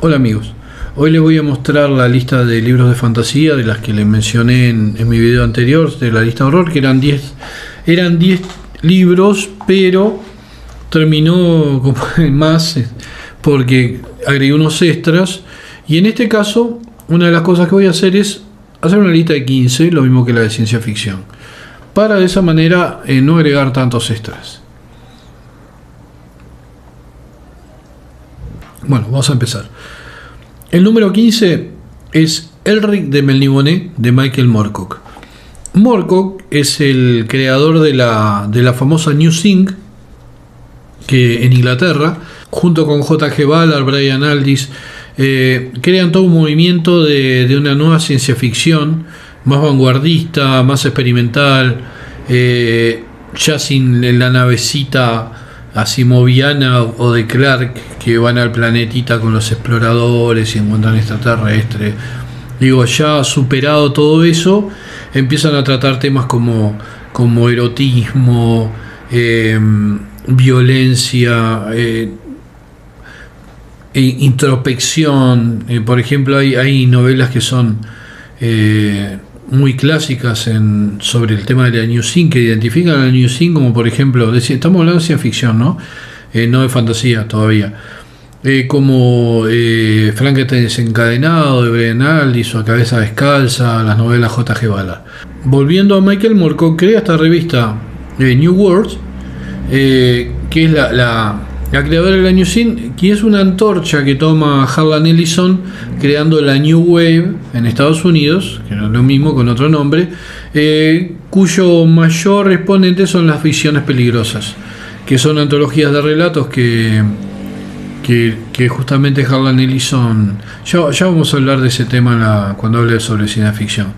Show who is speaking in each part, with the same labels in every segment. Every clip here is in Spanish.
Speaker 1: Hola amigos, hoy les voy a mostrar la lista de libros de fantasía de las que les mencioné en mi video anterior, de la lista de horror, que eran 10 libros, pero terminó con más porque agregué unos extras, y en este caso una de las cosas que voy a hacer es hacer una lista de 15, lo mismo que la de ciencia ficción, para de esa manera no agregar tantos extras. Bueno, vamos a empezar. El número 15 es Elric de Melniboné, de Michael Moorcock. Moorcock es el creador de la famosa New Thing, que en Inglaterra, junto con J.G. Ballard, Brian Aldiss, crean todo un movimiento de una nueva ciencia ficción, más vanguardista, más experimental, ya sin la navecita asimoviana o de Clark, que van al planetita con los exploradores y encuentran extraterrestres. Digo, ya superado todo eso, empiezan a tratar temas como erotismo, violencia, introspección. Por ejemplo, hay novelas que son muy clásicas sobre el tema de la New Thing, que identifican a la New Thing como, por ejemplo, estamos hablando de ciencia ficción, ¿no? No de fantasía todavía. Como Frankenstein desencadenado de Brian Aldiss, o A cabeza descalza, las novelas J.G. Ballard. Volviendo a Michael Moorcock, crea esta revista New Worlds, que es la creadora de la New Thing, que es una antorcha que toma Harlan Ellison, creando la New Wave en Estados Unidos, que no es lo mismo con otro nombre, cuyo mayor exponente son las ficciones peligrosas, que son antologías de relatos que justamente Harlan Ellison, ya vamos a hablar de ese tema cuando hable sobre ciencia ficción.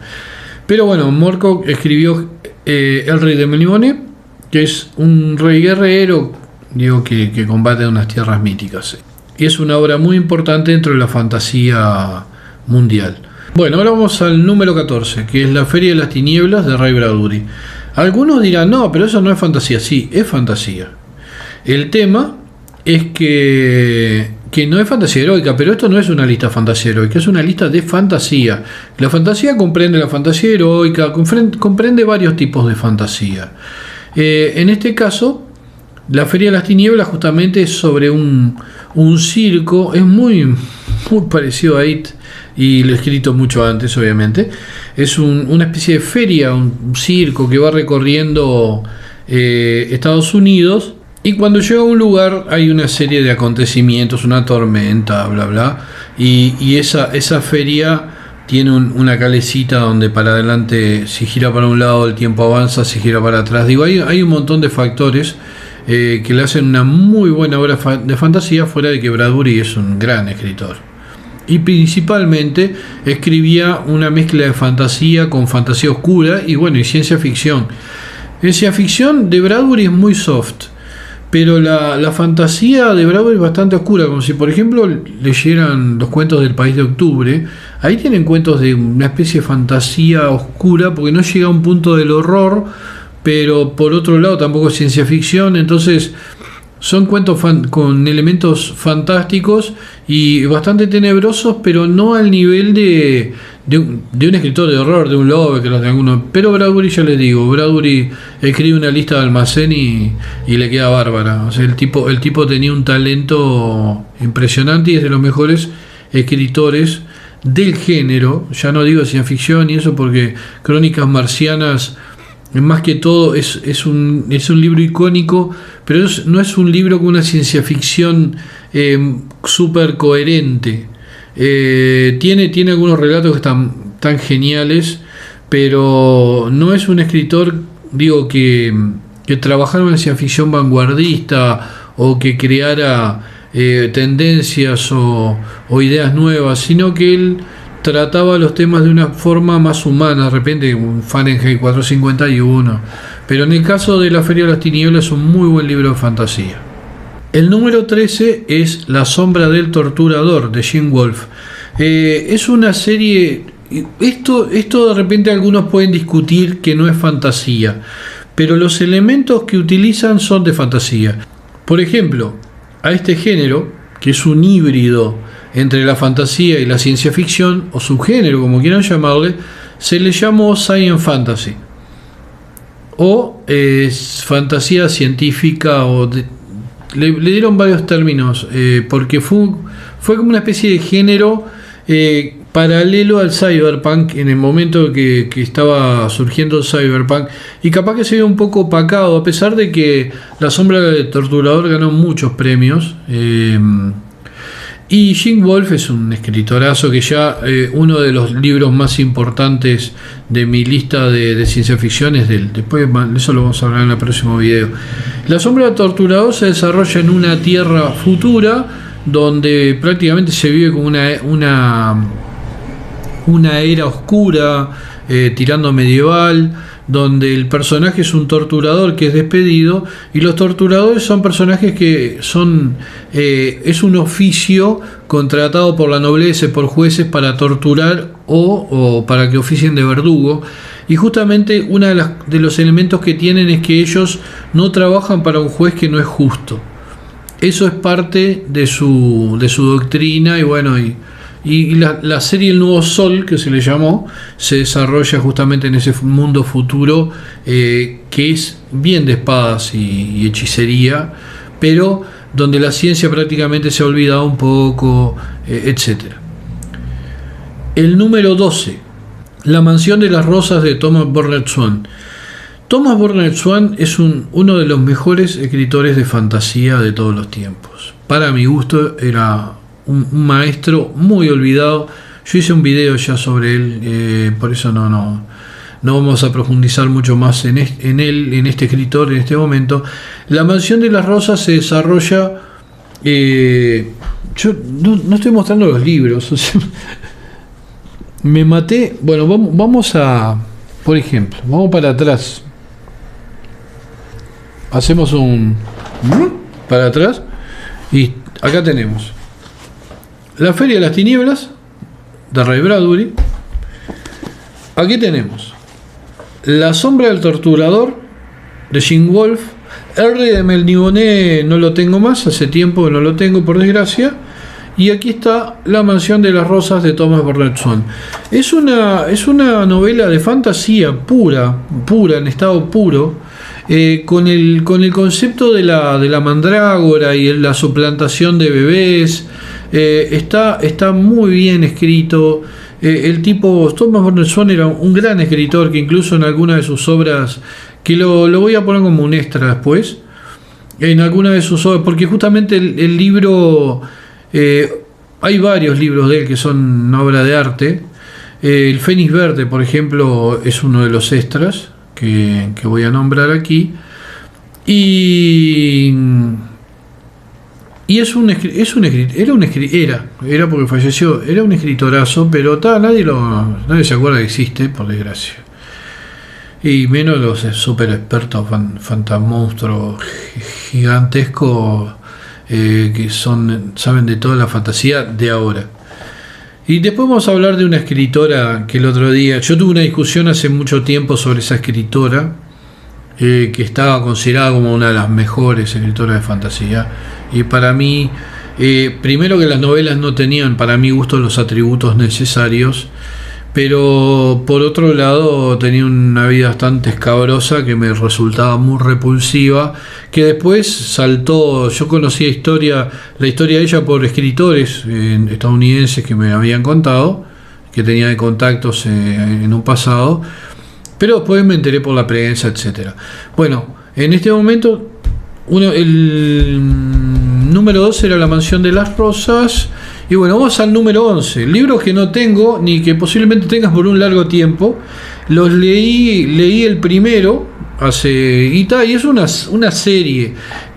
Speaker 1: Pero bueno, Moorcock escribió El Rey de Melniboné, que es un rey guerrero, digo, que combate unas tierras míticas. Y es una obra muy importante dentro de la fantasía mundial. Bueno, ahora vamos al número 14, que es La Feria de las Tinieblas, de Ray Bradbury. Algunos dirán, no, pero eso no es fantasía. Sí, es fantasía. El tema es que no es fantasía heroica, pero esto no es una lista de fantasía heroica, es una lista de fantasía. La fantasía comprende la fantasía heroica, comprende varios tipos de fantasía. En este caso, La Feria de las Tinieblas justamente es sobre un circo, es muy parecido a It, y lo he escrito mucho antes, obviamente. Es una especie de feria, un circo que va recorriendo Estados Unidos, y cuando llega a un lugar hay una serie de acontecimientos, una tormenta, bla bla, y esa feria tiene una calecita donde para adelante, si gira para un lado el tiempo avanza, si gira para atrás. Digo, hay un montón de factores que le hacen una muy buena obra de fantasía, fuera de que Bradbury es un gran escritor. Y principalmente escribía una mezcla de fantasía con fantasía oscura y bueno, y ciencia ficción. La ciencia ficción de Bradbury es muy soft, pero la fantasía de Bradbury es bastante oscura, como si por ejemplo leyeran los cuentos del País de Octubre. Ahí tienen cuentos de una especie de fantasía oscura, porque no llega a un punto del horror, pero por otro lado tampoco es ciencia ficción. Entonces son cuentos con elementos fantásticos y bastante tenebrosos, pero no al nivel de un escritor de horror, de un Lovecraft, de alguno. Pero Bradbury, ya les digo, Bradbury escribe una lista de almacén y le queda bárbara. O sea, el tipo tenía un talento impresionante y es de los mejores escritores del género. Ya no digo ciencia ficción y eso, porque Crónicas Marcianas, más que todo, es un libro icónico, pero no es un libro con una ciencia ficción súper coherente. Tiene algunos relatos que están tan geniales, pero no es un escritor, digo, que trabajara en una ciencia ficción vanguardista o que creara tendencias o ideas nuevas, sino que él trataba los temas de una forma más humana, de repente un Fahrenheit 451. Pero en el caso de La Feria de las Tinieblas es un muy buen libro de fantasía. El número 13 es La Sombra del Torturador, de Gene Wolfe. Es una serie. Esto de repente algunos pueden discutir que no es fantasía, pero los elementos que utilizan son de fantasía. Por ejemplo, a este género, que es un híbrido entre la fantasía y la ciencia ficción, o subgénero, como quieran llamarle, se le llamó Science Fantasy, o fantasía científica, le dieron varios términos, porque fue como una especie de género paralelo al cyberpunk en el momento que estaba surgiendo el cyberpunk, y capaz que se ve un poco opacado, a pesar de que La sombra del torturador ganó muchos premios. Y Gene Wolfe es un escritorazo que ya uno de los libros más importantes de mi lista de ciencia ficción es después eso lo vamos a hablar en el próximo video. La sombra del torturador se desarrolla en una tierra futura donde prácticamente se vive como una era oscura, tirando medieval, donde el personaje es un torturador que es despedido, y los torturadores son personajes que son es un oficio contratado por la nobleza y por jueces para torturar o para que oficien de verdugo. Y justamente uno de los elementos que tienen es que ellos no trabajan para un juez que no es justo. Eso es parte de su doctrina. Y bueno, y la serie El Nuevo Sol, que se le llamó, se desarrolla justamente en ese mundo futuro, que es bien de espadas y hechicería, pero donde la ciencia prácticamente se ha olvidado un poco, etc. El número 12, La mansión de las rosas, de Thomas Bernard-Swan. Thomas Bernard-Swan es uno de los mejores escritores de fantasía de todos los tiempos. Para mi gusto era un maestro muy olvidado. Yo hice un video ya sobre él, por eso no vamos a profundizar mucho más en este escritor en este momento. La mansión de las rosas se desarrolla, yo no estoy mostrando los libros, o sea, me maté. Bueno, vamos a, por ejemplo, vamos para atrás, hacemos un para atrás, y acá tenemos La Feria de las Tinieblas, de Ray Bradbury. Aquí tenemos La sombra del torturador, de Gene Wolfe. El Rey de Melniboné no lo tengo más, hace tiempo que no lo tengo, por desgracia. Y aquí está La mansión de las rosas, de Thomas Bernard-Swan. Es una novela de fantasía pura, en estado puro, con el concepto de la mandrágora y la suplantación de bebés. Está muy bien escrito. El tipo Thomas Bernard-Swan era un gran escritor, que incluso en alguna de sus obras, que lo voy a poner como un extra después, en alguna de sus obras, porque justamente el libro, hay varios libros de él que son una obra de arte. El Fénix Verde, por ejemplo, es uno de los extras que voy a nombrar aquí. Y era porque falleció, era un escritorazo, pero nadie se acuerda que existe, por desgracia. Y menos los super expertos fantasmonstruos gigantescos, que saben de toda la fantasía de ahora. Y después vamos a hablar de una escritora que el otro día, yo tuve una discusión hace mucho tiempo sobre esa escritora, que estaba considerada como una de las mejores escritoras de fantasía. Y para mí, primero que las novelas no tenían, para mi gusto, los atributos necesarios, pero por otro lado tenía una vida bastante escabrosa que me resultaba muy repulsiva, que después saltó. Yo conocía la historia de ella por escritores estadounidenses que me habían contado, que tenía de contactos en un pasado, pero después me enteré por la prensa, etcétera. Bueno, en este momento el número 2 era La mansión de las rosas. Y bueno, vamos al número 11. Libros que no tengo, ni que posiblemente tengas por un largo tiempo. Los leí el primero y es una serie.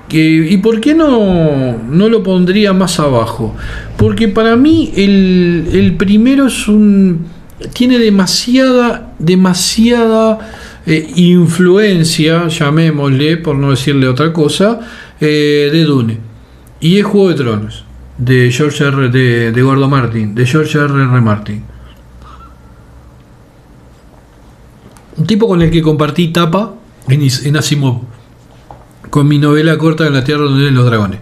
Speaker 1: ¿Y por qué no lo pondría más abajo? Porque para mí el primero tiene demasiada influencia, llamémosle, por no decirle otra cosa, de Dune. Y es Juego de Tronos, de George R. de Gordo Martin, de George R. Martin. Un tipo con el que compartí tapa en Asimov, con mi novela corta En la Tierra donde viven los dragones.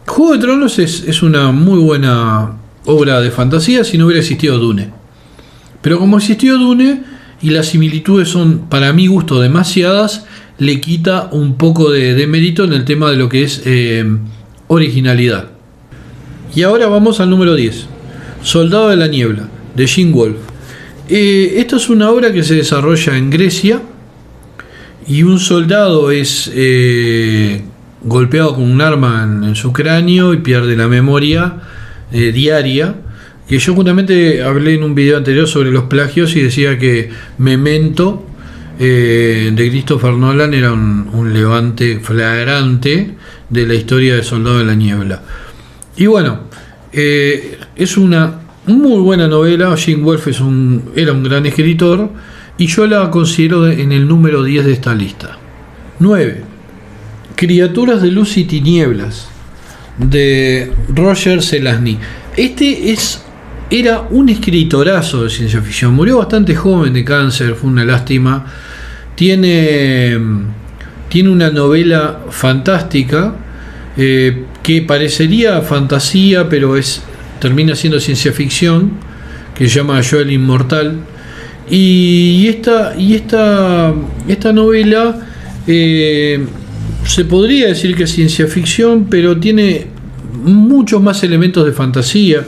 Speaker 1: Juego de Tronos es una muy buena obra de fantasía si no hubiera existido Dune. Pero como existió Dune y las similitudes son para mi gusto demasiadas, le quita un poco de mérito en el tema de lo que es originalidad. Y ahora vamos al número 10, Soldado de la Niebla, de Gene Wolfe. Esto es una obra que se desarrolla en Grecia y un soldado es golpeado con un arma en su cráneo y pierde la memoria diaria. Que yo justamente hablé en un video anterior sobre los plagios y decía que Memento de Christopher Nolan era un levante flagrante de la historia de Soldado de la Niebla. Y bueno, es una muy buena novela. Gene Wolfe era un gran escritor y yo la considero en el número 10 de esta lista. 9. Criaturas de luz y tinieblas, de Roger Zelazny. Era un escritorazo de ciencia ficción. Murió bastante joven de cáncer, fue una lástima. Tiene una novela fantástica que parecería fantasía, pero termina siendo ciencia ficción, que se llama Yo el Inmortal. Y esta novela se podría decir que es ciencia ficción, pero tiene muchos más elementos de fantasía.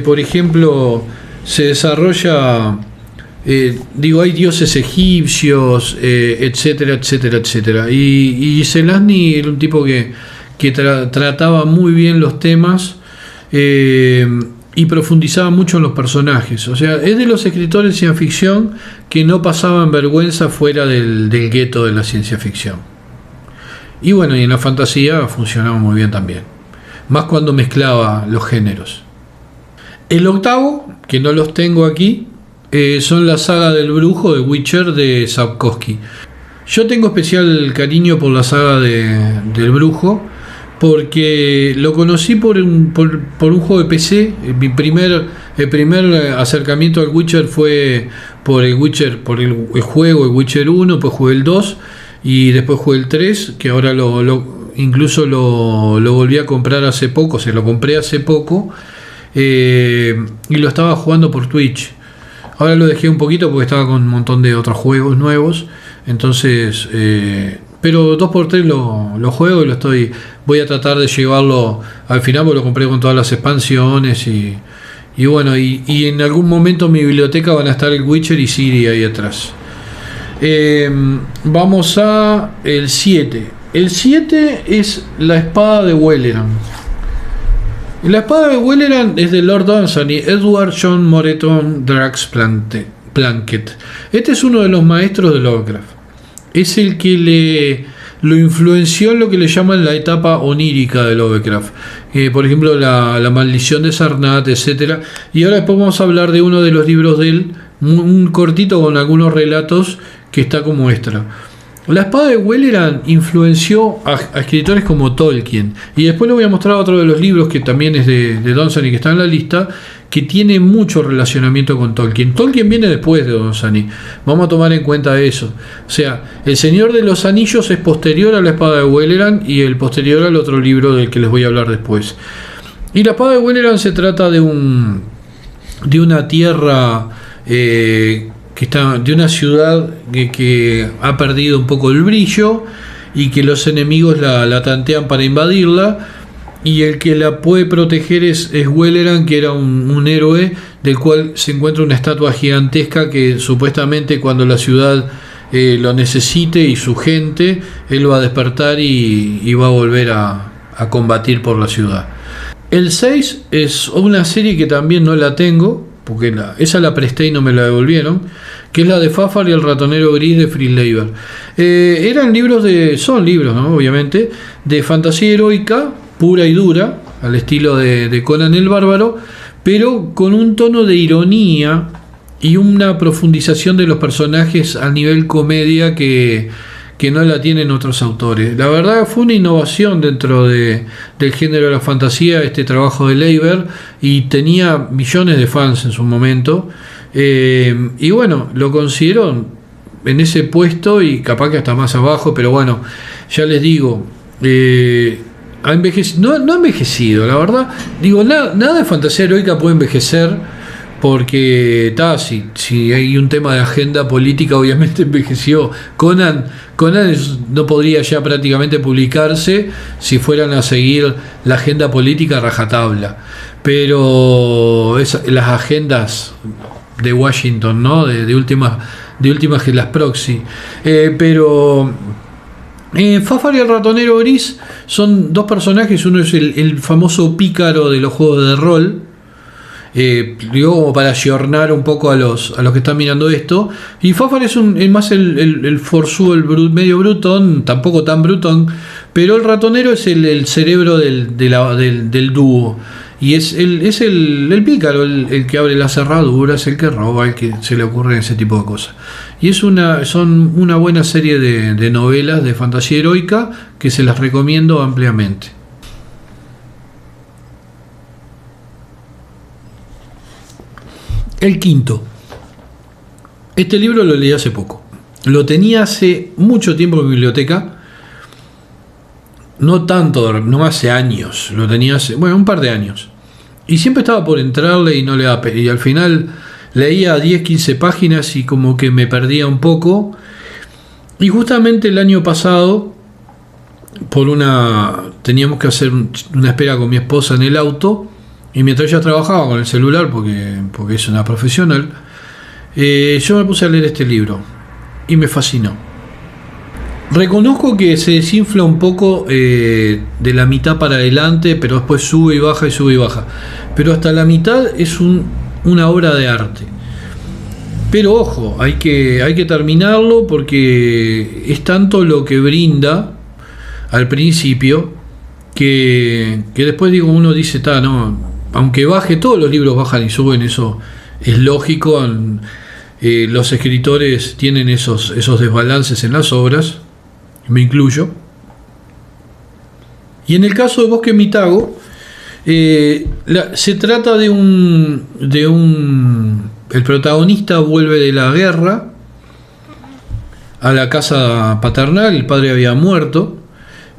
Speaker 1: Por ejemplo, se desarrolla, hay dioses egipcios, etcétera, etcétera, etcétera. Y Zelazny era un tipo que trataba muy bien los temas y profundizaba mucho en los personajes. O sea, es de los escritores de ciencia ficción que no pasaban vergüenza fuera del gueto de la ciencia ficción. Y bueno, y en la fantasía funcionaba muy bien también, más cuando mezclaba los géneros. El octavo, que no los tengo aquí, son la saga del brujo de Witcher de Sapkowski. Yo tengo especial cariño por la saga del brujo, porque lo conocí por un juego de PC. El primer acercamiento al Witcher fue por el juego, el Witcher 1, después jugué el 2 y después jugué el 3, que ahora incluso lo volví a comprar hace poco, lo compré hace poco. Y lo estaba jugando por Twitch. Ahora lo dejé un poquito porque estaba con un montón de otros juegos nuevos. Entonces, pero 2x3 lo juego y voy a tratar de llevarlo al final, porque lo compré con todas las expansiones y bueno, y en algún momento en mi biblioteca van a estar el Witcher y Ciri ahí atrás. Vamos a el 7. El 7 es la espada de Welleran. La espada de Welleran es de Lord Dunsany, Edward John Moreton Drax Plunkett. Este es uno de los maestros de Lovecraft. Es el que lo influenció en lo que le llaman la etapa onírica de Lovecraft. Por ejemplo, la maldición de Sarnath, etc. Y ahora después vamos a hablar de uno de los libros de él, un cortito con algunos relatos que está como extra. La espada de Welleran influenció a escritores como Tolkien. Y después le voy a mostrar otro de los libros que también es de Dunsany, que está en la lista, que tiene mucho relacionamiento con Tolkien. Tolkien viene después de Dunsany. Vamos a tomar en cuenta eso. O sea, El Señor de los Anillos es posterior a la espada de Welleran y el posterior al otro libro del que les voy a hablar después. Y la espada de Welleran se trata de una tierra que está, de una ciudad que ha perdido un poco el brillo y que los enemigos la tantean para invadirla, y el que la puede proteger es Welleran, que era un héroe del cual se encuentra una estatua gigantesca que supuestamente cuando la ciudad lo necesite y su gente, él va a despertar y va a volver a combatir por la ciudad. El 6 es una serie que también no la tengo, porque esa la presté y no me la devolvieron, que es la de Fafar y el ratonero gris de Fritz Leiber. Son libros, ¿no? Obviamente, de fantasía heroica, pura y dura, al estilo de Conan el Bárbaro, pero con un tono de ironía y una profundización de los personajes a nivel comedia que no la tienen otros autores. La verdad fue una innovación dentro del género de la fantasía este trabajo de Leiber, y tenía millones de fans en su momento, y bueno, lo considero en ese puesto y capaz que hasta más abajo, pero bueno, ya les digo, no ha envejecido, la verdad. Digo, nada de fantasía heroica puede envejecer, porque si hay un tema de agenda política, obviamente envejeció. Conan no podría ya prácticamente publicarse si fueran a seguir la agenda política a rajatabla. Pero las agendas de Washington, ¿no? De últimas que las proxy. Pero Fafar y el ratonero gris son dos personajes. Uno es el famoso pícaro de los juegos de rol. Digo, como para ayornar un poco a los que están mirando esto. Y Fafar es más el forzudo, medio brutón, tampoco tan brutón. Pero el ratonero es el cerebro del dúo. Y es el pícaro, el que abre las cerraduras, el que roba, el que se le ocurre ese tipo de cosas. Y son una buena serie de novelas de fantasía heroica que se las recomiendo ampliamente. El quinto. Este libro lo leí hace poco. Lo tenía hace mucho tiempo en mi biblioteca. No hace años. Lo tenía hace, un par de años. Y siempre estaba por entrarle y no le daba. Y al final leía 10, 15 páginas y como que me perdía un poco. Y justamente el año pasado, teníamos que hacer una espera con mi esposa en el auto. Y mientras ella trabajaba con el celular, porque es una profesional, yo me puse a leer este libro y me fascinó. Reconozco que se desinfla un poco de la mitad para adelante, pero después sube y baja y sube y baja. Pero hasta la mitad es una obra de arte. Pero ojo, hay que terminarlo, porque es tanto lo que brinda al principio que después uno dice, no. Aunque baje, todos los libros bajan y suben, eso es lógico. Los escritores tienen esos desbalances en las obras, me incluyo. Y en el caso de Bosque Mitago, se trata el protagonista vuelve de la guerra a la casa paternal. El padre había muerto,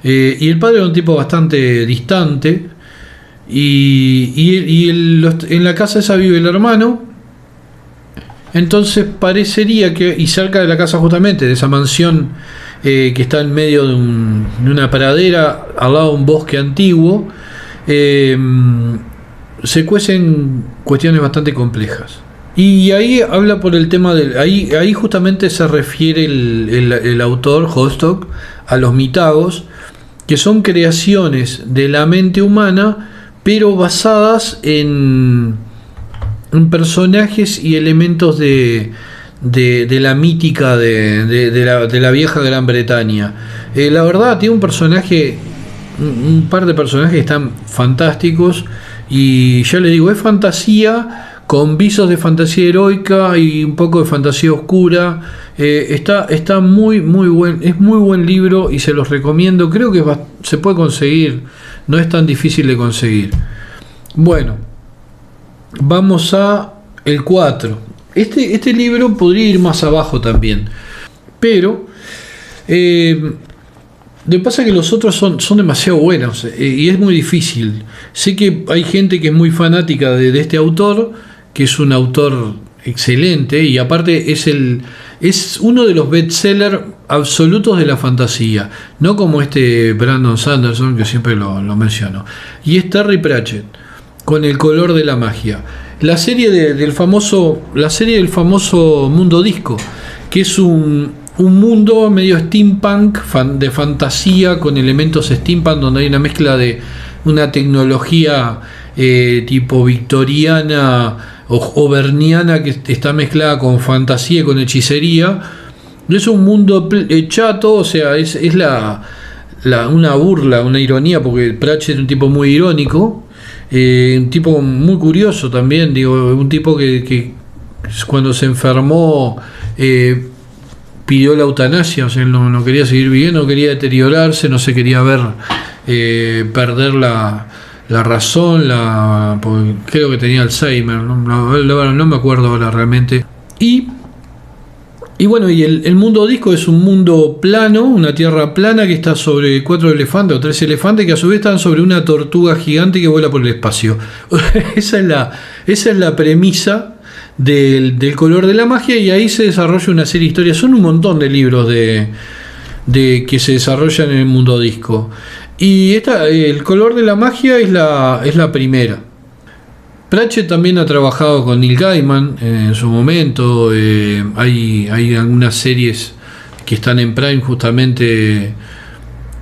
Speaker 1: y el padre era un tipo bastante distante. Y en la casa esa vive el hermano. Entonces parecería y cerca de la casa, justamente de esa mansión, que está en medio de una pradera al lado de un bosque antiguo, se cuecen cuestiones bastante complejas. Y ahí habla por el tema ahí justamente se refiere el autor Hostock a los mitagos, que son creaciones de la mente humana, pero basadas en personajes y elementos de la mítica de la vieja Gran Bretaña. La verdad, tiene un par de personajes que están fantásticos, y ya les digo, es fantasía con visos de fantasía heroica y un poco de fantasía oscura. Está muy buen, es muy buen libro y se los recomiendo. Creo que se puede conseguir, no es tan difícil de conseguir. Bueno, vamos a el 4. Este libro podría ir más abajo también, pero lo que pasa es que los otros son demasiado buenos, y es muy difícil. Sé que hay gente que es muy fanática de este autor, que es un autor excelente, y aparte es uno de los bestsellers absolutos de la fantasía, no como Brandon Sanderson, que siempre lo menciono, y es Terry Pratchett con El color de la magia, la serie del famoso Mundo Disco, que es un mundo medio steampunk, de fantasía con elementos steampunk, donde hay una mezcla de una tecnología tipo victoriana o berniana, que está mezclada con fantasía y con hechicería. Es un mundo chato, o sea, es una burla, una ironía, porque Pratchett es un tipo muy irónico, un tipo muy curioso también, un tipo que cuando se enfermó pidió la eutanasia, o sea, él no quería seguir viviendo, no quería deteriorarse, no se quería ver perder la razón, porque creo que tenía Alzheimer, no me acuerdo ahora realmente. Y Y bueno, y el mundo disco es un mundo plano, una tierra plana que está sobre 4 elefantes o 3 elefantes que a su vez están sobre una tortuga gigante que vuela por el espacio. esa es la premisa del color de la magia, y ahí se desarrolla una serie de historias. Son un montón de libros de que se desarrollan en el mundo disco. Y el color de la magia es la primera. Pratchett también ha trabajado con Neil Gaiman en su momento. Hay algunas series que están en Prime justamente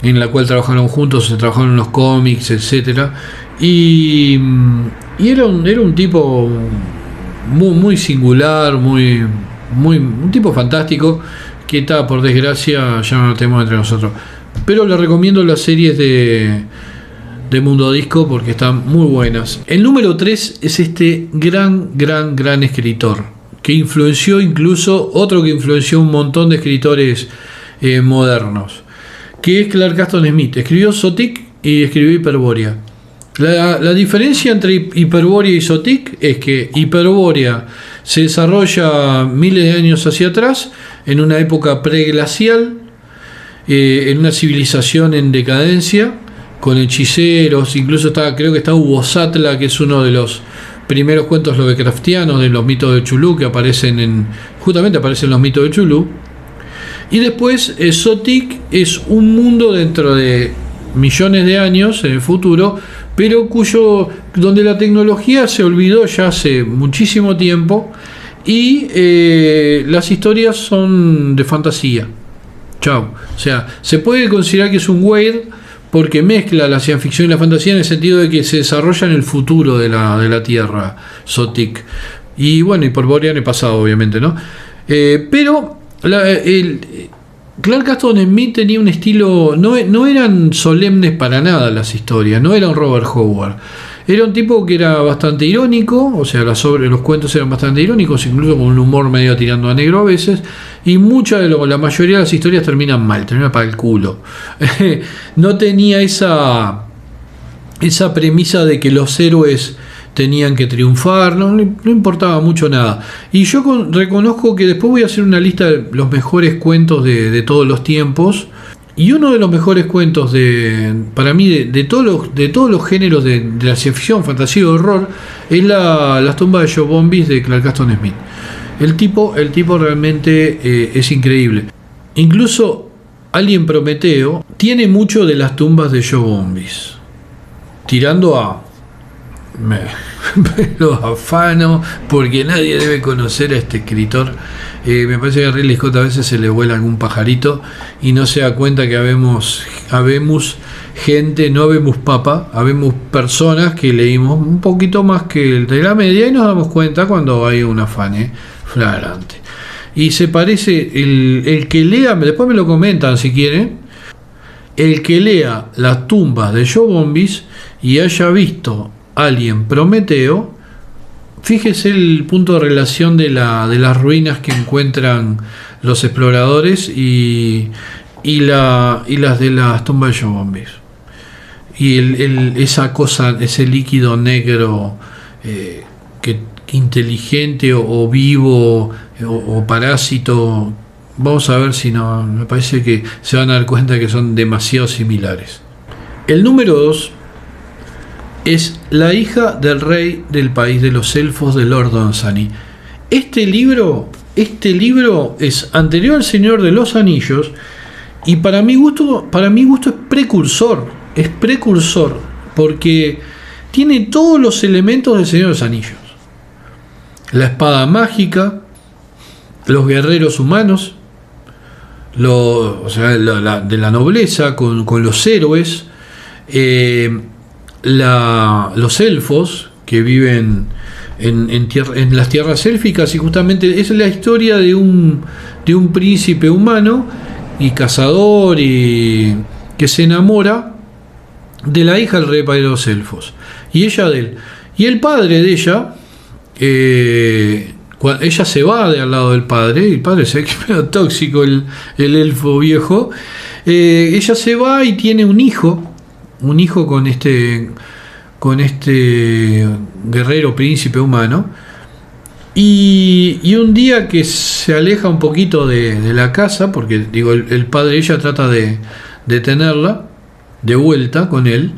Speaker 1: en la cual trabajaron juntos, se trabajaron en los cómics, etcétera. Y era un tipo muy singular, un tipo fantástico que está, por desgracia, ya no lo tenemos entre nosotros. Pero le recomiendo las series de Mundo Disco porque están muy buenas. El número 3 es este gran escritor que influenció incluso otro que influenció un montón de escritores modernos, que es Clark Aston Smith. Escribió Zotic y escribió Hyperborea. La diferencia entre Hyperborea y Zotic es que Hyperborea se desarrolla miles de años hacia atrás, en una época preglacial, en una civilización en decadencia, con hechiceros. Incluso creo que está Ubosatla, que es uno de los primeros cuentos lovecraftianos de los mitos de Chulú, que justamente aparecen los mitos de Chulú. Y después Zotic es un mundo dentro de millones de años en el futuro, pero donde la tecnología se olvidó ya hace muchísimo tiempo, y las historias son de fantasía. Chao. O sea, se puede considerar que es un weird porque mezcla la ciencia ficción y la fantasía, en el sentido de que se desarrolla en el futuro de la Tierra, Zotic. Y bueno, y por Borean he pasado, obviamente, ¿no? Pero Clark Aston Smith tenía un estilo, no eran solemnes para nada las historias, no era un Robert Howard. Era un tipo que era bastante irónico, o sea, los cuentos eran bastante irónicos, incluso con un humor medio tirando a negro a veces, y la mayoría de las historias terminan para el culo. No tenía esa premisa de que los héroes tenían que triunfar, no importaba mucho nada. Y yo reconozco que después voy a hacer una lista de los mejores cuentos de todos los tiempos. Y uno de los mejores cuentos para mí de todos los géneros de la ciencia ficción, fantasía y horror es Las tumbas de Joe Bombis de Clark Aston Smith. El tipo realmente es increíble. Incluso Alien Prometeo tiene mucho de las tumbas de Joe Bombis, tirando a me lo afano porque nadie debe conocer a este escritor. Me parece que a Ridley Scott a veces se le vuela algún pajarito y no se da cuenta que habemos gente, no habemos papa, habemos personas que leímos un poquito más que el de la media, y nos damos cuenta cuando hay un afán flagrante. Y se parece, el que lea, después me lo comentan si quieren, el que lea Las tumbas de Joe Bombis y haya visto Alien Prometeo, fíjese el punto de relación de las ruinas que encuentran los exploradores y las de las tumbas de Joe Bombis. Y esa cosa, ese líquido negro que inteligente o vivo o parásito, vamos a ver si no, me parece que se van a dar cuenta que son demasiado similares. El número 2 es La hija del rey del país de los elfos de Lord Dunsany. Este libro es anterior al Señor de los Anillos, y para mi gusto es precursor porque tiene todos los elementos del Señor de los Anillos: la espada mágica, los guerreros humanos, de la nobleza con los héroes, los elfos que viven en las tierras élficas, y justamente es la historia de un príncipe humano y cazador y que se enamora de la hija del rey de los elfos, y ella de él, y el padre de ella, cuando ella se va de al lado del padre, y el padre se ve que es medio tóxico, el elfo viejo, ella se va y tiene un hijo con este guerrero príncipe humano, Y un día que se aleja un poquito de la casa, porque digo, el padre de ella trata de tenerla de vuelta con él,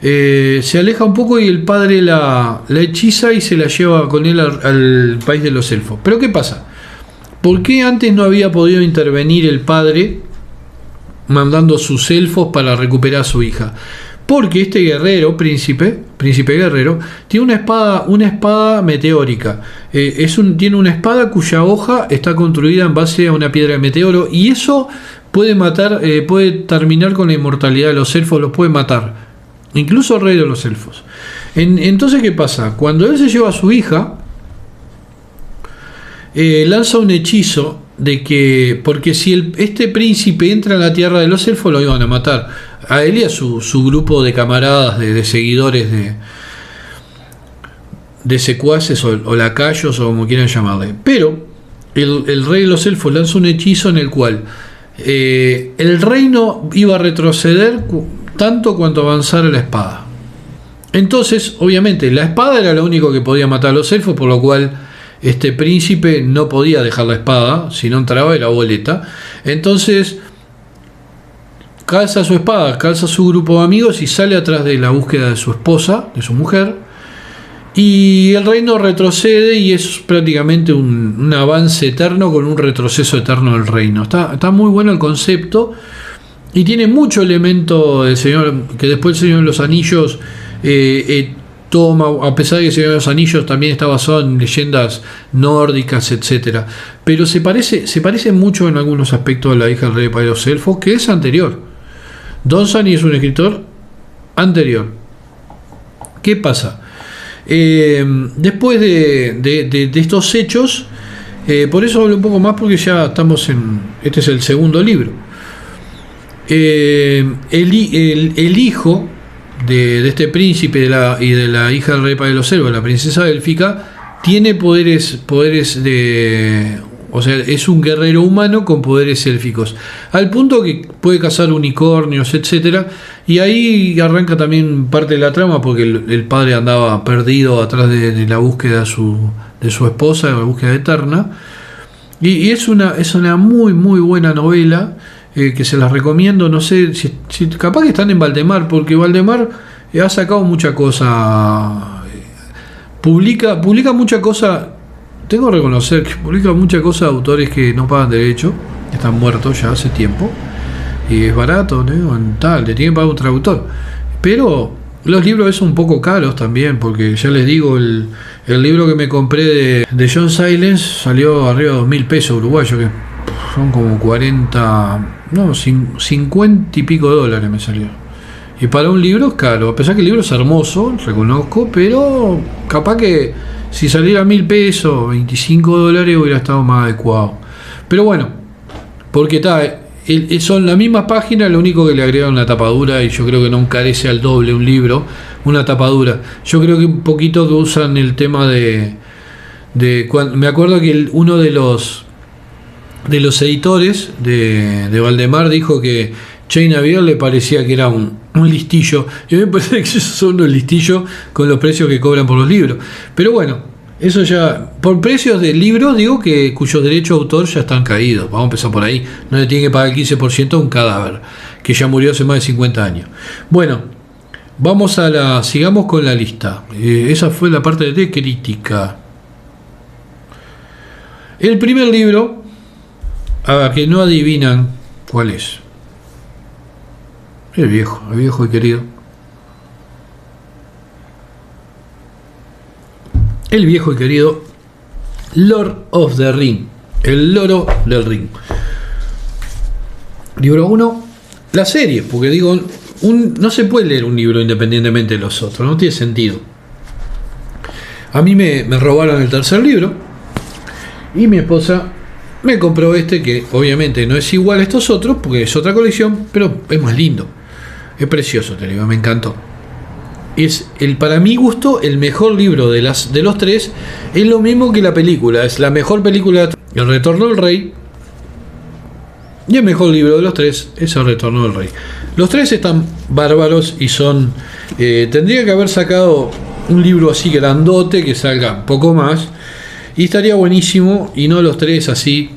Speaker 1: se aleja un poco y el padre la hechiza y se la lleva con él al país de los elfos. Pero ¿qué pasa? ¿Por qué antes no había podido intervenir el padre mandando sus elfos para recuperar a su hija? Porque este guerrero, príncipe guerrero, tiene una espada meteórica. Tiene una espada cuya hoja está construida en base a una piedra de meteoro, y eso puede matar, puede terminar con la inmortalidad de los elfos, los puede matar, incluso el rey de los elfos. Entonces, ¿qué pasa? Cuando él se lleva a su hija, lanza un hechizo de que, porque si este príncipe entra en la tierra de los elfos, lo iban a matar a él y a su grupo de camaradas, de seguidores, de secuaces o lacayos, o como quieran llamarle. Pero el rey de los elfos lanza un hechizo en el cual el reino iba a retroceder tanto cuanto avanzara la espada. Entonces, obviamente, la espada era lo único que podía matar a los elfos, por lo cual este príncipe no podía dejar la espada, si no entraba era boleta. Entonces calza su espada, calza su grupo de amigos y sale atrás de la búsqueda de su esposa, de su mujer, y el reino retrocede, y es prácticamente un avance eterno con un retroceso eterno del reino. Está muy bueno el concepto y tiene mucho elemento del Señor, que después el Señor de los Anillos toma, a pesar de que el Señor de los Anillos también está basado en leyendas nórdicas, etcétera, pero se parece mucho en algunos aspectos a la hija del rey de los elfos, que es anterior. Don Sani es un escritor anterior. ¿Qué pasa? Después de estos hechos, por eso hablo un poco más, porque ya estamos este es el segundo libro. El hijo de este príncipe y de la hija del rey de los elfos, la princesa élfica, tiene poderes o sea, es un guerrero humano con poderes élficos, al punto que puede cazar unicornios, etcétera. Y ahí arranca también parte de la trama, porque el padre andaba perdido atrás de la búsqueda de su esposa, de la búsqueda eterna. Y es una muy muy buena novela, que se las recomiendo. No sé si capaz que están en Valdemar, porque Valdemar ha sacado mucha cosa, publica mucha cosa. Tengo que reconocer que publica muchas cosas de autores que no pagan derecho, están muertos ya hace tiempo, y es barato, ¿no? Le tienen que pagar un traductor. Pero los libros son un poco caros también, porque ya les digo, el libro que me compré de John Silence salió arriba de 2.000 pesos uruguayos, que son como 50 y pico de dólares me salió. Y para un libro es caro, a pesar que el libro es hermoso, reconozco, pero capaz que si saliera 1.000 pesos, 25 dólares, hubiera estado más adecuado. Pero bueno, porque son las mismas páginas, lo único que le agregan una tapadura, y yo creo que no encarece al doble un libro, una tapadura. Yo creo que un poquito que usan el tema me acuerdo que uno de los editores de Valdemar dijo que Chain Navier le parecía que era un listillo, y a mí me parece que esos son unos listillos con los precios que cobran por los libros. Pero bueno, eso ya, por precios de libros, digo que cuyos derechos de autor ya están caídos. Vamos a empezar por ahí. No le tiene que pagar el 15% a un cadáver que ya murió hace más de 50 años. Bueno, sigamos con la lista. Esa fue la parte de crítica. El primer libro, a que no adivinan cuál es. El viejo y querido. El viejo y querido Lord of the Ring. El loro del ring. Libro 1. La serie, porque digo, no se puede leer un libro independientemente de los otros, no tiene sentido. A mí me robaron el tercer libro y mi esposa me compró que obviamente no es igual a estos otros, porque es otra colección, pero es más lindo. Es precioso, te digo, me encantó. Es para mi gusto el mejor libro de los tres. Es lo mismo que la película, es la mejor película. El Retorno del Rey, y el mejor libro de los tres es El Retorno del Rey. Los tres están bárbaros y son tendría que haber sacado un libro así grandote, que salga un poco más, Y estaría buenísimo, y no los 3 así,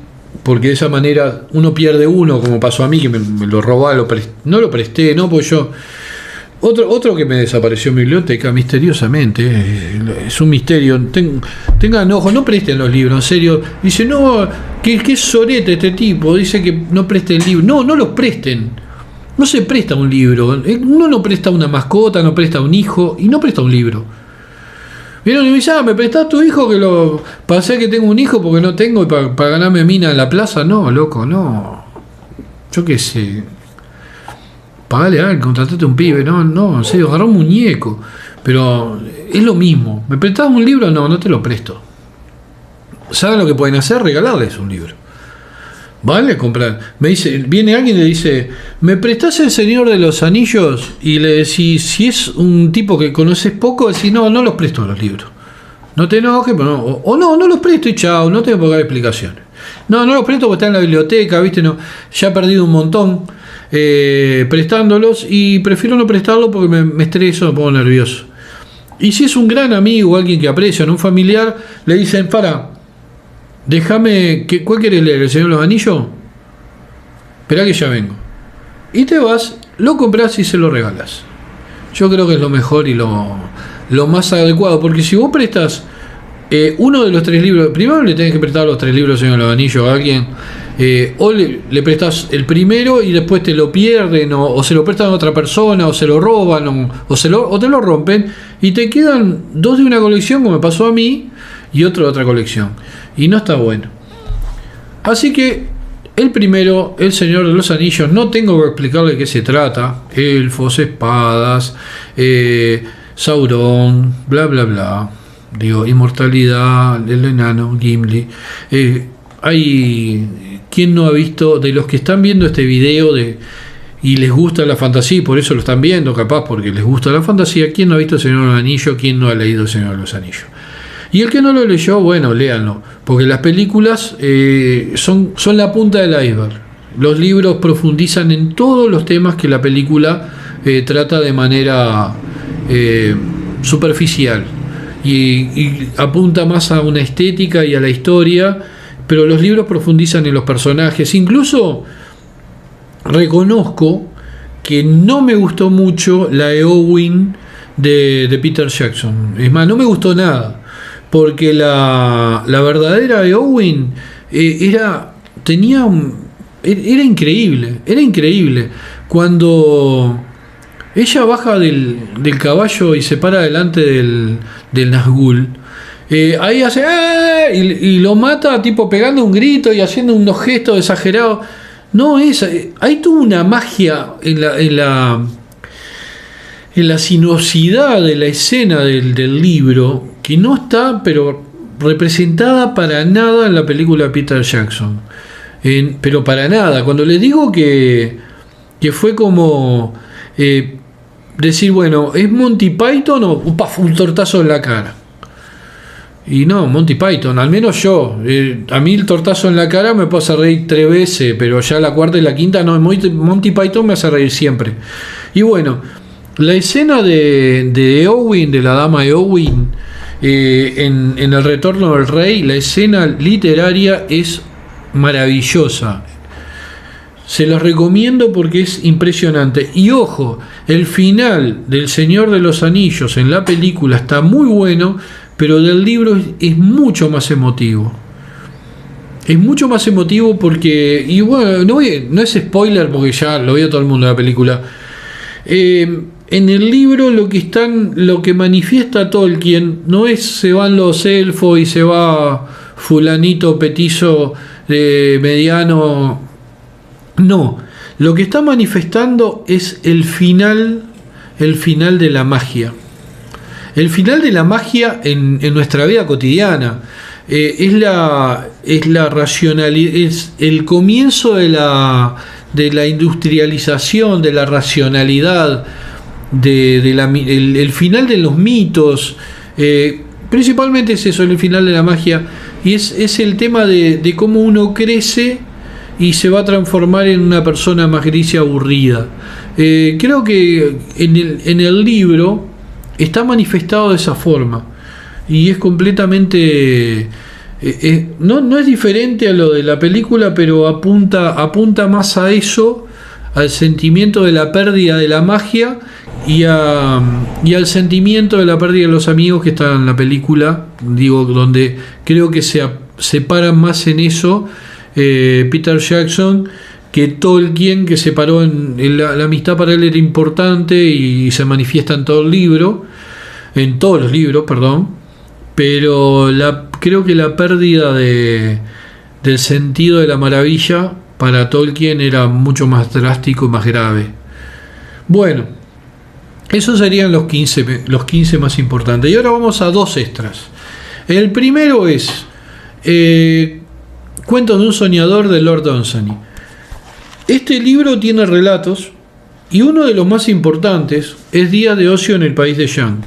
Speaker 1: porque de esa manera uno pierde uno, como pasó a mí, que me lo robaba, no lo presté, no, pues yo... Otro que me desapareció en mi biblioteca misteriosamente, es un misterio. Tengan ojo, no presten los libros, en serio. Dice, no, que sorete este tipo, dice que no preste el libro. No los presten. No se presta un libro. Uno no presta una mascota, no presta un hijo y no presta un libro. Vieron y me dice, ¿me prestás tu hijo que lo pasé que tengo un hijo porque no tengo para ganarme mina en la plaza? No, loco, no. Yo qué sé. Pagale algo, contratate un pibe, no, en serio, agarrá un muñeco. Pero es lo mismo. ¿Me prestás un libro? No te lo presto. ¿Saben lo que pueden hacer? Regalarles un libro. ¿Vale? Comprar. Me dice, viene alguien y le dice, ¿me prestás El Señor de los Anillos? Y le decís, si es un tipo que conoces poco, decís, no los presto los libros. No te enojes, pero no. O no los presto y chao, no tengo que dar explicaciones. No los presto porque está en la biblioteca, ¿viste? No, ya he perdido un montón prestándolos y prefiero no prestarlo porque me estreso, me pongo nervioso. Y si es un gran amigo, alguien que aprecian, un familiar, le dicen, déjame, ¿cuál querés leer? ¿El Señor de los Anillos? Esperá que ya vengo. Y te vas, lo compras y se lo regalas. Yo creo que es lo mejor y lo más adecuado, porque si vos prestas uno de los 3 libros, primero le tenés que prestar los 3 libros del Señor de los Anillos a alguien, o le prestas el primero y después te lo pierden, o se lo prestan a otra persona, o se lo roban, o te lo rompen, y te quedan 2 de una colección, como me pasó a mí, y otro de otra colección. Y no está bueno. Así que el primero, El Señor de los Anillos, no tengo que explicarle de qué se trata. Elfos, espadas, Sauron, bla bla bla. Digo, inmortalidad, el enano, Gimli. Hay quien no ha visto, de los que están viendo este video y les gusta la fantasía, y por eso lo están viendo, capaz porque les gusta la fantasía, ¿quién no ha visto El Señor de los Anillos? ¿Quién no ha leído El Señor de los Anillos? Y el que no lo leyó, bueno, léanlo, porque las películas son la punta del iceberg. Los libros profundizan en todos los temas que la película trata de manera superficial y apunta más a una estética y a la historia, pero los libros profundizan en los personajes. Incluso reconozco que no me gustó mucho la Eowyn de Peter Jackson. Es más, no me gustó nada. Porque la verdadera Eowyn era increíble. Cuando ella baja del caballo y se para delante del Nazgûl, ahí hace y lo mata, tipo pegando un grito y haciendo unos gestos exagerados. No, ahí tuvo una magia en la sinuosidad de la escena del libro, que no está, pero representada para nada en la película de Peter Jackson. Pero para nada. Cuando les digo que fue como decir, bueno, ¿es Monty Python o un tortazo en la cara? Y no, Monty Python, al menos yo. A mí el tortazo en la cara me puede hacer reír 3 veces, pero ya la cuarta y la quinta no. Monty Python me hace reír siempre. Y bueno, la escena de Eowyn, de la dama Eowyn, en El Retorno del Rey, la escena literaria es maravillosa. Se los recomiendo porque es impresionante. Y ojo, el final del Señor de los Anillos en la película está muy bueno, pero del libro es mucho más emotivo. Es mucho más emotivo porque, y bueno, no es spoiler porque ya lo vio todo el mundo en la película. En el libro lo que manifiesta Tolkien no es se van los elfos y se va fulanito petizo mediano. No, lo que está manifestando es el final de la magia. El final de la magia en nuestra vida cotidiana. Es la racionalidad, es el comienzo de la industrialización, de la racionalidad, el final de los mitos. Principalmente es eso, el final de la magia. Y es el tema de cómo uno crece y se va a transformar en una persona más gris y aburrida. Creo que en el libro está manifestado de esa forma y es completamente no es diferente a lo de la película, pero apunta más a eso, al sentimiento de la pérdida de la magia y al sentimiento de la pérdida de los amigos que están en la película, digo, donde creo que se separan más en eso Peter Jackson que Tolkien, que separó la amistad para él era importante y se manifiesta en todo el libro, en todos los libros, perdón, pero creo que la pérdida del sentido de la maravilla para Tolkien era mucho más drástico y más grave. Bueno, esos serían los 15 más importantes. Y ahora vamos a 2 extras. El primero es Cuentos de un soñador de Lord Dunsany. Este libro tiene relatos y uno de los más importantes es Día de ocio en el país del Shan.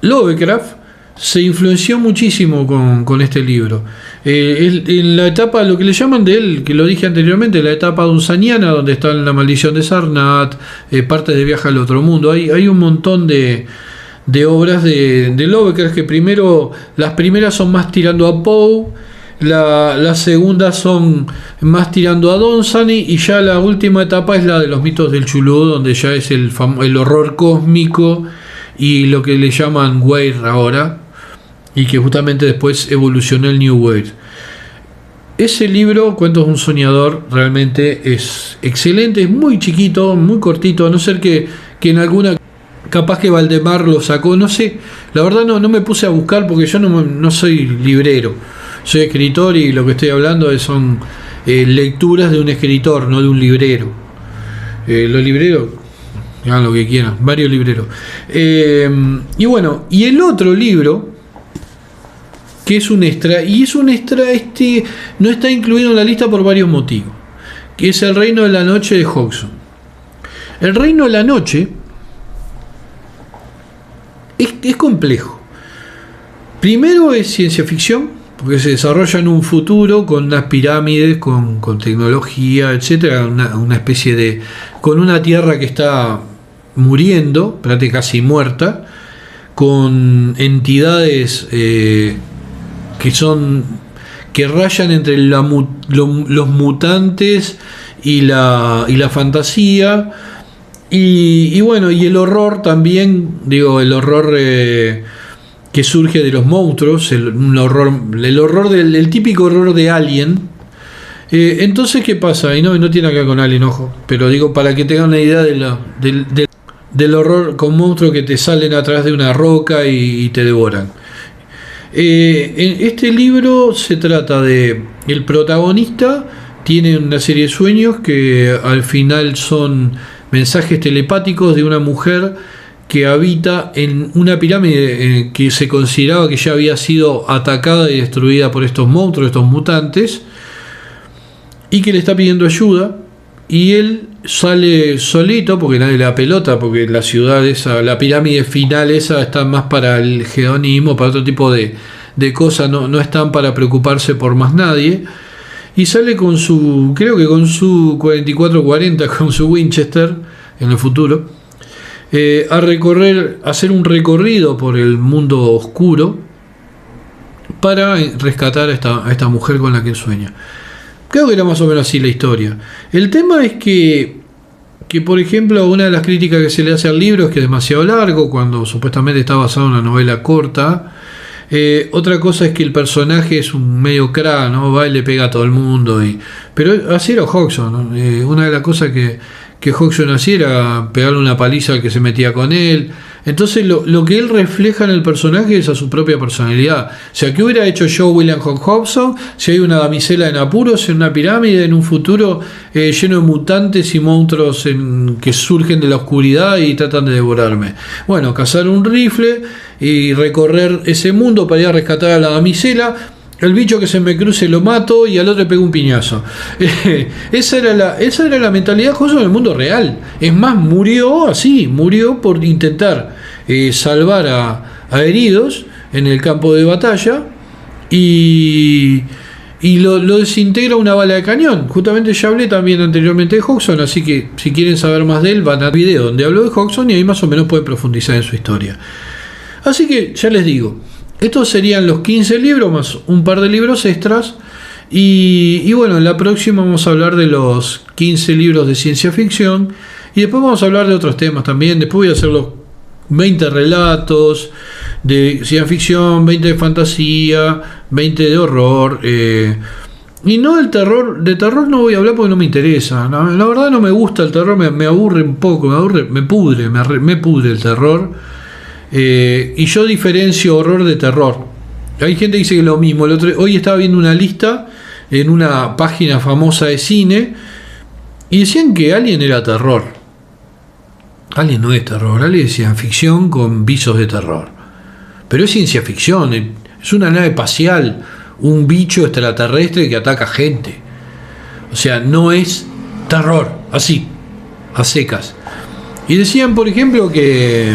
Speaker 1: Lovecraft se influenció muchísimo con este libro. En la etapa, lo que le llaman de él, que lo dije anteriormente, la etapa dunsaniana, donde está la maldición de Sarnath, partes de Viaje al otro mundo. Hay un montón de obras de Lovecraft que las primeras son más tirando a Poe, las segundas son más tirando a Dunsany, y ya la última etapa es la de los mitos del Chulú, donde ya es el horror cósmico y lo que le llaman Weir ahora, y que justamente después evolucionó el New Weir. Ese libro, Cuentos de un soñador, realmente es excelente, es muy chiquito, muy cortito, a no ser que en alguna, capaz que Valdemar lo sacó, no sé, la verdad no me puse a buscar porque yo no soy librero, soy escritor y lo que estoy hablando son lecturas de un escritor, no de un librero. Los libreros hagan lo que quieran, varios libreros. Y bueno, y el otro libro, que es un extra, no está incluido en la lista por varios motivos, que es El reino de la noche de Hodgson. El reino de la noche es complejo. Primero es ciencia ficción, porque se desarrolla en un futuro con unas pirámides, con tecnología, etcétera, una especie de, con una tierra que está muriendo, prácticamente casi muerta, con entidades que rayan entre los mutantes y la fantasía, y bueno, y el horror también, digo, el horror que surge de los monstruos, el típico horror de Alien. Entonces, ¿qué pasa? Y no tiene que ver con Alien, ojo, pero digo, para que tengan una idea del horror con monstruos que te salen a través de una roca y te devoran. En este libro se trata de el protagonista tiene una serie de sueños que al final son mensajes telepáticos de una mujer que habita en una pirámide que se consideraba que ya había sido atacada y destruida por estos monstruos, estos mutantes, y que le está pidiendo ayuda, y él sale solito porque nadie le da pelota, porque la ciudad esa, la pirámide final esa, está más para el hedonismo, para otro tipo de cosas, no están para preocuparse por más nadie, y sale con su 4440, con su Winchester en el futuro, a hacer un recorrido por el mundo oscuro para rescatar a esta mujer con la que sueña. Creo que era más o menos así la historia. El tema es que por ejemplo, una de las críticas que se le hace al libro es que es demasiado largo, cuando supuestamente está basado en una novela corta. Otra cosa es que el personaje es un medio cra, ¿no? Va y le pega a todo el mundo. Pero así era Hodgson, ¿no? Una de las cosas que Hodgson hacía era pegarle una paliza al que se metía con él. Entonces lo que él refleja en el personaje es a su propia personalidad. O sea, ¿qué hubiera hecho yo, William Hodgson, si hay una damisela en apuros en una pirámide en un futuro lleno de mutantes y monstruos que surgen de la oscuridad y tratan de devorarme? Bueno, cazar un rifle y recorrer ese mundo para ir a rescatar a la damisela. El bicho que se me cruce lo mato y al otro le pego un piñazo. Esa era la mentalidad de Hodgson en el mundo real. Es más, murió por intentar salvar a heridos en el campo de batalla y lo desintegra una bala de cañón. Justamente ya hablé también anteriormente de Hodgson, así que si quieren saber más de él van al video donde hablo de Hodgson y ahí más o menos pueden profundizar en su historia. Así que ya les digo, estos serían los 15 libros más un par de libros extras. Y bueno, en la próxima vamos a hablar de los 15 libros de ciencia ficción. Y después vamos a hablar de otros temas también. Después voy a hacer los 20 relatos de ciencia ficción, 20 de fantasía, 20 de horror. Y no del terror. De terror no voy a hablar porque no me interesa. La verdad no me gusta el terror, me aburre un poco, me pudre el terror. Y yo diferencio horror de terror. Hay gente que dice que es lo mismo. Hoy estaba viendo una lista en una página famosa de cine y decían que Alien era terror. Alien no es terror, Alien es ciencia ficción con visos de terror. Pero es ciencia ficción, es una nave espacial, un bicho extraterrestre que ataca gente. O sea, no es terror, así, a secas. Y decían, por ejemplo, que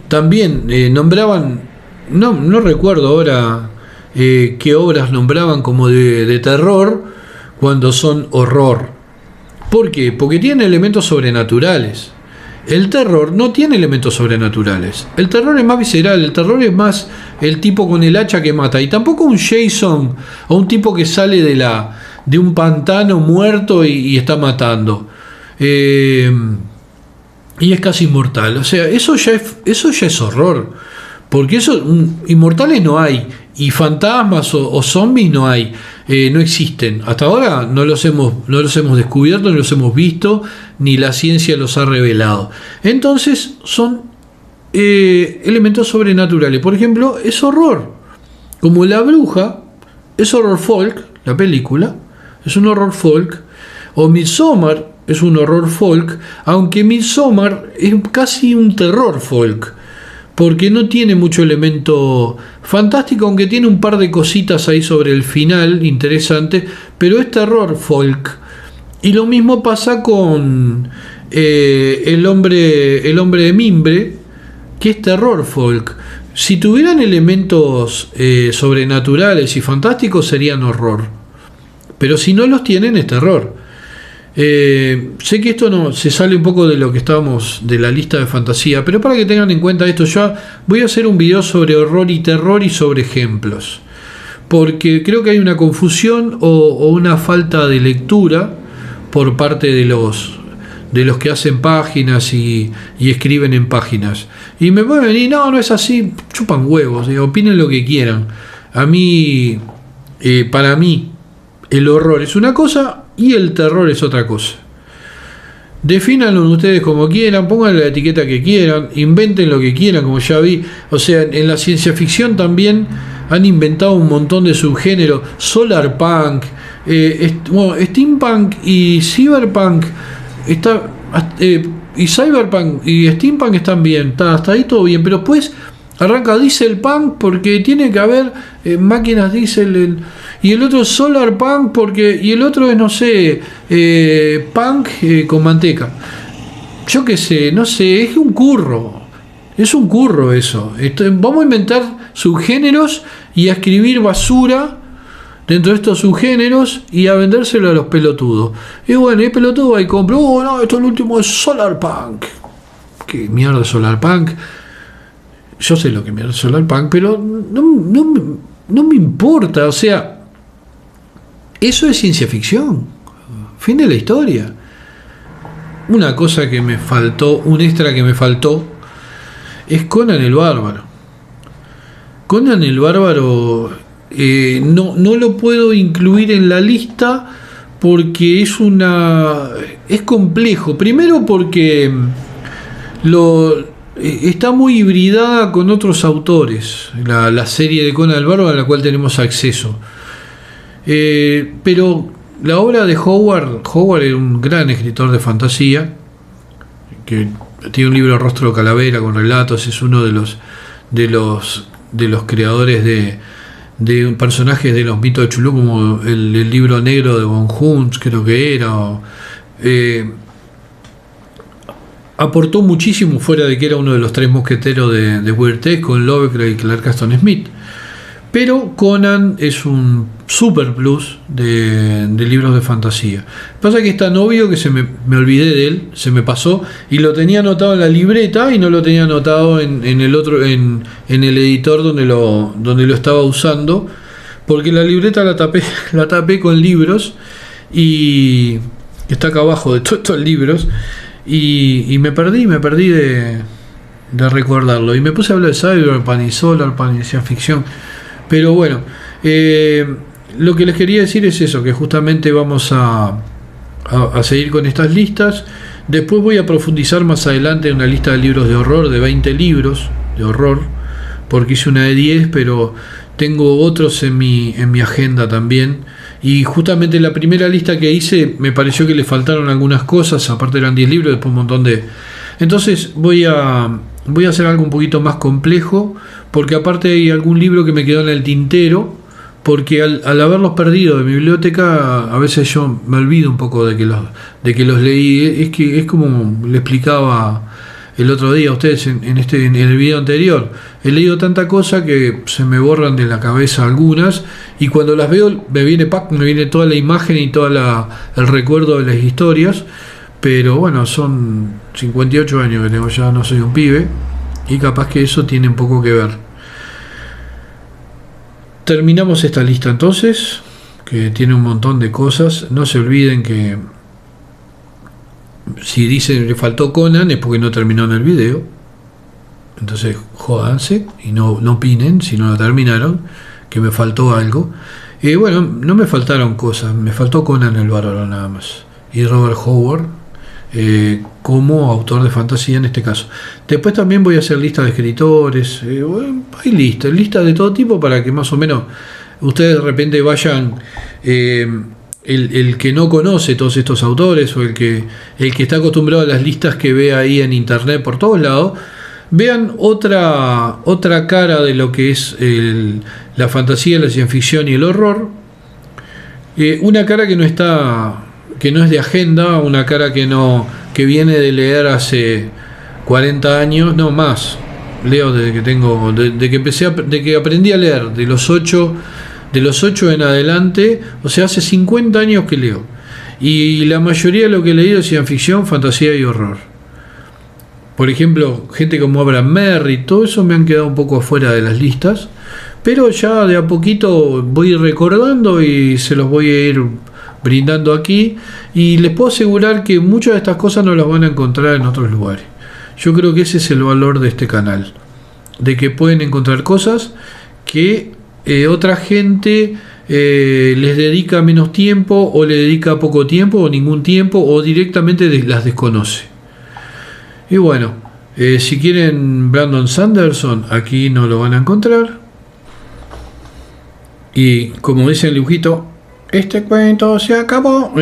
Speaker 1: también nombraban, no recuerdo ahora qué obras nombraban como de terror cuando son horror. ¿Por qué? Porque tiene elementos sobrenaturales. El terror no tiene elementos sobrenaturales. El terror es más visceral, el terror es más el tipo con el hacha que mata. Y tampoco un Jason o un tipo que sale de un pantano muerto y está matando. Y es casi inmortal. O sea, eso ya es horror. Porque inmortales no hay. Y fantasmas o zombies no hay. No existen. Hasta ahora no los hemos descubierto, no los hemos visto, ni la ciencia los ha revelado. Entonces son elementos sobrenaturales. Por ejemplo, es horror. Como La Bruja, es horror folk, la película, es un horror folk. O Midsommar es un horror folk, aunque Midsommar es casi un terror folk. Porque no tiene mucho elemento fantástico, aunque tiene un par de cositas ahí sobre el final interesante, pero es terror folk. Y lo mismo pasa con el hombre de mimbre, que es terror folk. Si tuvieran elementos sobrenaturales y fantásticos serían horror, pero si no los tienen es terror. Sé que esto no se sale un poco de lo que estábamos de la lista de fantasía, pero para que tengan en cuenta esto, yo voy a hacer un video sobre horror y terror y sobre ejemplos, porque creo que hay una confusión o una falta de lectura por parte de los que hacen páginas y escriben en páginas, y me pueden venir, no es así, chupan huevos, opinen lo que quieran. A mí, para mí, el horror es una cosa y el terror es otra cosa. Defínanlo ustedes como quieran, pónganle la etiqueta que quieran, inventen lo que quieran, como ya vi. O sea, en la ciencia ficción también han inventado un montón de subgéneros. Solarpunk, steampunk y cyberpunk y cyberpunk y steampunk están bien, hasta ahí todo bien, pero después arranca dieselpunk porque tiene que haber máquinas diésel, y el otro es solarpunk y el otro es, no sé, punk con manteca. Yo qué sé, no sé, es un curro eso. Vamos a inventar subgéneros y a escribir basura dentro de estos subgéneros y a vendérselo a los pelotudos. Y bueno, el pelotudo va y compra, no, esto es lo último es solarpunk. ¿Qué mierda es solarpunk? Yo sé lo que me hace Solarpunk, pero no me importa. O sea, eso es ciencia ficción. Fin de la historia. Una cosa que me faltó, un extra que me faltó, es Conan el Bárbaro. Conan el Bárbaro no lo puedo incluir en la lista porque es complejo. Primero porque está muy hibridada con otros autores, la serie de Conan el Bárbaro a la cual tenemos acceso. Pero la obra de Howard era un gran escritor de fantasía, que tiene un libro Rostro de Calavera con relatos, es uno de los creadores de personajes de los mitos de Chulú, como el libro negro de Von Huns, creo que era. Aportó muchísimo fuera de que era uno de los tres mosqueteros de Weird Tales con Lovecraft y Clark Aston Smith. Pero Conan es un super plus de libros de fantasía. Pasa que es tan obvio que me olvidé de él, se me pasó, y lo tenía anotado en la libreta y no lo tenía anotado en el otro, en el editor donde lo estaba usando, porque la libreta la tapé con libros, y está acá abajo de todos estos libros, y me perdí de recordarlo, y me puse a hablar de Cyberpunk y Solarpunk y ciencia ficción. Pero bueno, lo que les quería decir es eso, que justamente vamos a seguir con estas listas. Después voy a profundizar más adelante en una lista de libros de horror, de 20 libros de horror, porque hice una de 10, pero tengo otros en mi agenda también. Y justamente la primera lista que hice me pareció que le faltaron algunas cosas, aparte eran 10 libros, después un montón de... Entonces voy a hacer algo un poquito más complejo, porque aparte hay algún libro que me quedó en el tintero, porque al haberlos perdido de mi biblioteca, a veces yo me olvido un poco de que los leí. Es como le explicaba el otro día a ustedes en el video anterior. He leído tanta cosa que se me borran de la cabeza algunas, y cuando las veo me viene toda la imagen y todo el recuerdo de las historias. Pero bueno, son 58 años que tengo, ya no soy un pibe, y capaz que eso tiene un poco que ver. Terminamos esta lista entonces, que tiene un montón de cosas. No se olviden que si dicen que le faltó Conan es porque no terminó en el video. Entonces jódanse y no opinen si no lo terminaron, que me faltó algo. Bueno, no me faltaron cosas, me faltó Conan el Bárbaro nada más, y Robert Howard como autor de fantasía en este caso. Después también voy a hacer listas de escritores, hay listas de todo tipo, para que más o menos ustedes de repente vayan, el que no conoce todos estos autores, o el que está acostumbrado a las listas que ve ahí en internet por todos lados, vean otra cara de lo que es la fantasía, la ciencia ficción y el horror. Una cara que no es de agenda, una cara que viene de leer hace 40 años, no más. Leo desde que aprendí a leer, de los 8 en adelante, o sea, hace 50 años que leo. Y la mayoría de lo que he leído es ciencia ficción, fantasía y horror. Por ejemplo, gente como Abraham Merritt, todo eso me han quedado un poco afuera de las listas, pero ya de a poquito voy recordando y se los voy a ir brindando aquí, y les puedo asegurar que muchas de estas cosas no las van a encontrar en otros lugares. Yo creo que ese es el valor de este canal, de que pueden encontrar cosas que otra gente les dedica menos tiempo, o le dedica poco tiempo, o ningún tiempo, o directamente las desconoce. Y bueno, si quieren Brandon Sanderson, aquí no lo van a encontrar. Y como dice el dibujito, este cuento se acabó.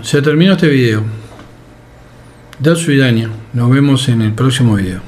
Speaker 1: Se terminó este video. Darth Vader. Nos vemos en el próximo video.